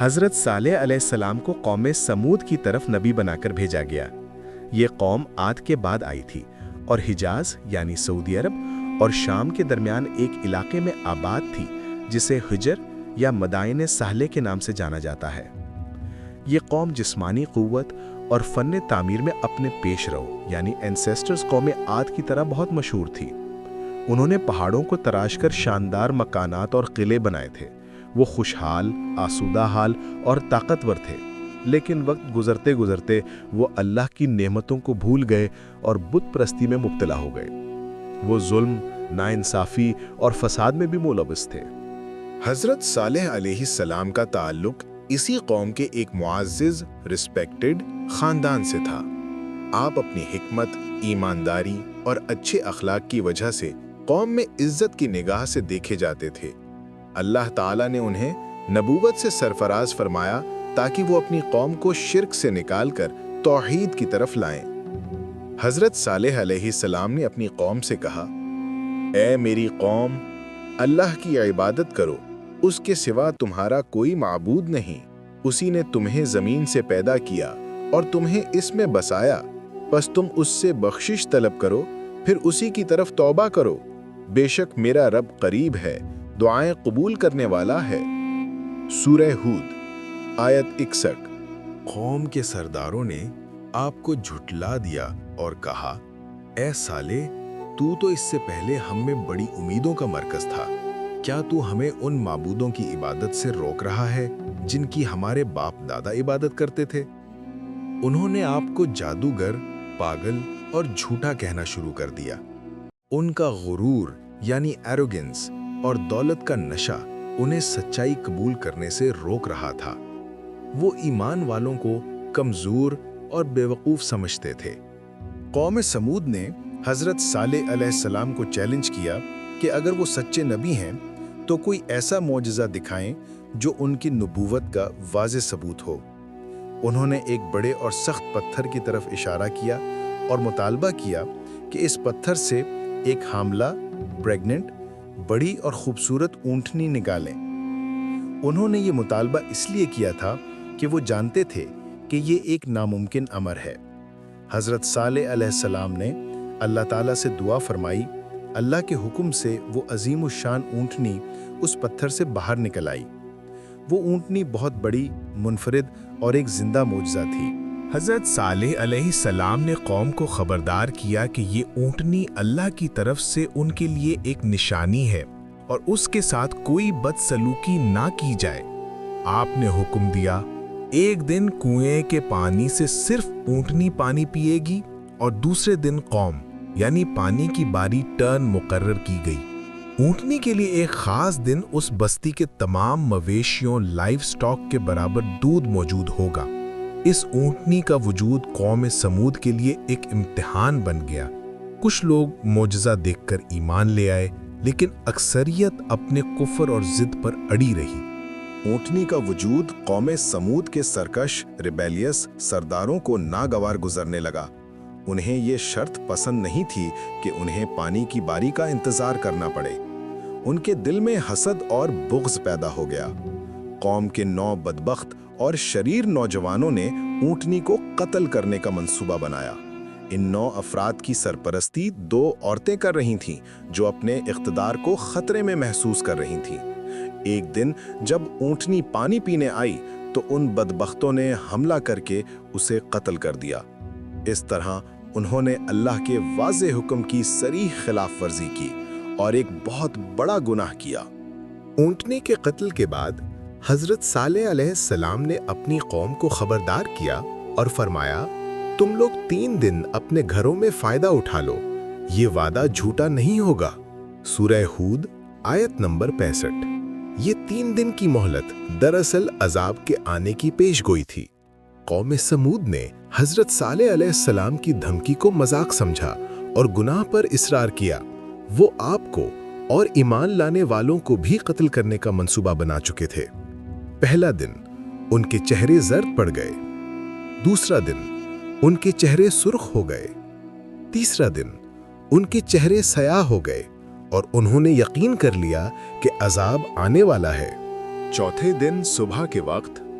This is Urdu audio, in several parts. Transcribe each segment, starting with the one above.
حضرت صالح علیہ السلام کو قوم سمود کی طرف نبی بنا کر بھیجا گیا۔ یہ قوم عاد کے بعد آئی تھی اور حجاز یعنی سعودی عرب اور شام کے درمیان ایک علاقے میں آباد تھی جسے حجر یا مدائن سہلے کے نام سے جانا جاتا ہے۔ یہ قوم جسمانی قوت اور فن تعمیر میں اپنے پیش رو یعنی اینسیسٹرز قوم عاد کی طرح بہت مشہور تھی۔ انہوں نے پہاڑوں کو تراش کر شاندار مکانات اور قلعے بنائے تھے۔ وہ خوشحال، آسودہ حال اور طاقتور تھے، لیکن وقت گزرتے گزرتے وہ اللہ کی نعمتوں کو بھول گئے اور بت پرستی میں مبتلا ہو گئے۔ وہ ظلم، ناانصافی اور فساد میں بھی ملوث تھے۔ حضرت صالح علیہ السلام کا تعلق اسی قوم کے ایک معزز، رسپیکٹڈ خاندان سے تھا۔ آپ اپنی حکمت، ایمانداری اور اچھے اخلاق کی وجہ سے قوم میں عزت کی نگاہ سے دیکھے جاتے تھے۔ اللہ تعالیٰ نے انہیں نبوت سے سرفراز فرمایا تاکہ وہ اپنی قوم کو شرک سے نکال کر توحید کی طرف لائیں۔ حضرت صالح علیہ السلام نے اپنی قوم سے کہا، اے میری قوم، اللہ کی عبادت کرو، اس کے سوا تمہارا کوئی معبود نہیں۔ اسی نے تمہیں زمین سے پیدا کیا اور تمہیں اس میں بسایا، پس تم اس سے بخشش طلب کرو، پھر اسی کی طرف توبہ کرو۔ بے شک میرا رب قریب ہے، دعائیں قبول کرنے والا ہے۔ سورہ ہود آیت 61۔ قوم کے سرداروں نے آپ کو جھٹلا دیا اور کہا، اے صالح، تو اس سے پہلے ہم میں بڑی امیدوں کا مرکز تھا۔ کیا تو ہمیں ان معبودوں کی عبادت سے روک رہا ہے جن کی ہمارے باپ دادا عبادت کرتے تھے؟ انہوں نے آپ کو جادوگر، پاگل اور جھوٹا کہنا شروع کر دیا۔ ان کا غرور یعنی ایروگنس اور دولت کا نشہ انہیں سچائی قبول کرنے سے روک رہا تھا۔ وہ ایمان والوں کو کمزور اور بیوقوف سمجھتے تھے۔ قوم سمود نے حضرت صالح علیہ السلام کو چیلنج کیا کہ اگر وہ سچے نبی ہیں تو کوئی ایسا معجزہ دکھائیں جو ان کی نبوت کا واضح ثبوت ہو۔ انہوں نے ایک بڑے اور سخت پتھر کی طرف اشارہ کیا اور مطالبہ کیا کہ اس پتھر سے ایک حاملہ، پریگننٹ، بڑی اور خوبصورت اونٹنی نکالیں۔ انہوں نے یہ مطالبہ اس لیے کیا تھا کہ وہ جانتے تھے کہ یہ ایک ناممکن امر ہے۔ حضرت صالح علیہ السلام نے اللہ تعالیٰ سے دعا فرمائی۔ اللہ کے حکم سے وہ عظیم الشان اونٹنی اس پتھر سے باہر نکل آئی۔ وہ اونٹنی بہت بڑی، منفرد اور ایک زندہ معجزہ تھی۔ حضرت صالح علیہ السلام نے قوم کو خبردار کیا کہ یہ اونٹنی اللہ کی طرف سے ان کے لیے ایک نشانی ہے اور اس کے ساتھ کوئی بدسلوکی نہ کی جائے۔ آپ نے حکم دیا، ایک دن کنویں کے پانی سے صرف اونٹنی پانی پیے گی اور دوسرے دن قوم یعنی پانی کی باری ٹرن مقرر کی گئی۔ اونٹنی کے لیے ایک خاص دن اس بستی کے تمام مویشیوں، لائف سٹاک کے برابر دودھ موجود ہوگا۔ اس اونٹنی کا وجود قوم سمود کے لیے ایک امتحان بن گیا۔ کچھ لوگ معجزہ دیکھ کر ایمان لے آئے، لیکن اکثریت اپنے کفر اور ضد پر اڑی رہی۔ اونٹنی کا وجود قوم سمود کے سرکش، ریبیلیس سرداروں کو ناگوار گزرنے لگا۔ انہیں یہ شرط پسند نہیں تھی کہ انہیں پانی کی باری کا انتظار کرنا پڑے۔ ان کے دل میں حسد اور بغض پیدا ہو گیا۔ قوم کے 9 بدبخت اور شریر نوجوانوں نے اونٹنی کو قتل کرنے کا منصوبہ بنایا۔ ان 9 افراد کی سرپرستی 2 عورتیں کر رہی تھیں جو اپنے اقتدار کو خطرے میں محسوس کر رہی تھیں۔ ایک دن جب اونٹنی پانی پینے آئی تو ان بدبختوں نے حملہ کر کے اسے قتل کر دیا۔ اس طرح انہوں نے اللہ کے واضح حکم کی صریح خلاف ورزی کی اور ایک بہت بڑا گناہ کیا۔ اونٹنی کے قتل کے بعد حضرت صالح علیہ السلام نے اپنی قوم کو خبردار کیا اور فرمایا، تم لوگ 3 دن اپنے گھروں میں فائدہ اٹھا لو، یہ وعدہ جھوٹا نہیں ہوگا۔ سورہ ہود آیت نمبر 65۔ یہ 3 دن کی مہلت دراصل عذاب کے آنے کی پیش گوئی تھی۔ قوم سمود نے حضرت صالح علیہ السلام کی دھمکی کو مذاق سمجھا اور گناہ پر اصرار کیا۔ وہ آپ کو اور ایمان لانے والوں کو بھی قتل کرنے کا منصوبہ بنا چکے تھے۔ پہلا دن ان کے چہرے زرد پڑ گئے، دوسرا دن ان کے چہرے سرخ ہو گئے، تیسرا دن ان کے چہرے سیاہ ہو گئے اور انہوں نے یقین کر لیا کہ عذاب آنے والا ہے۔ چوتھے دن صبح کے وقت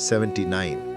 79।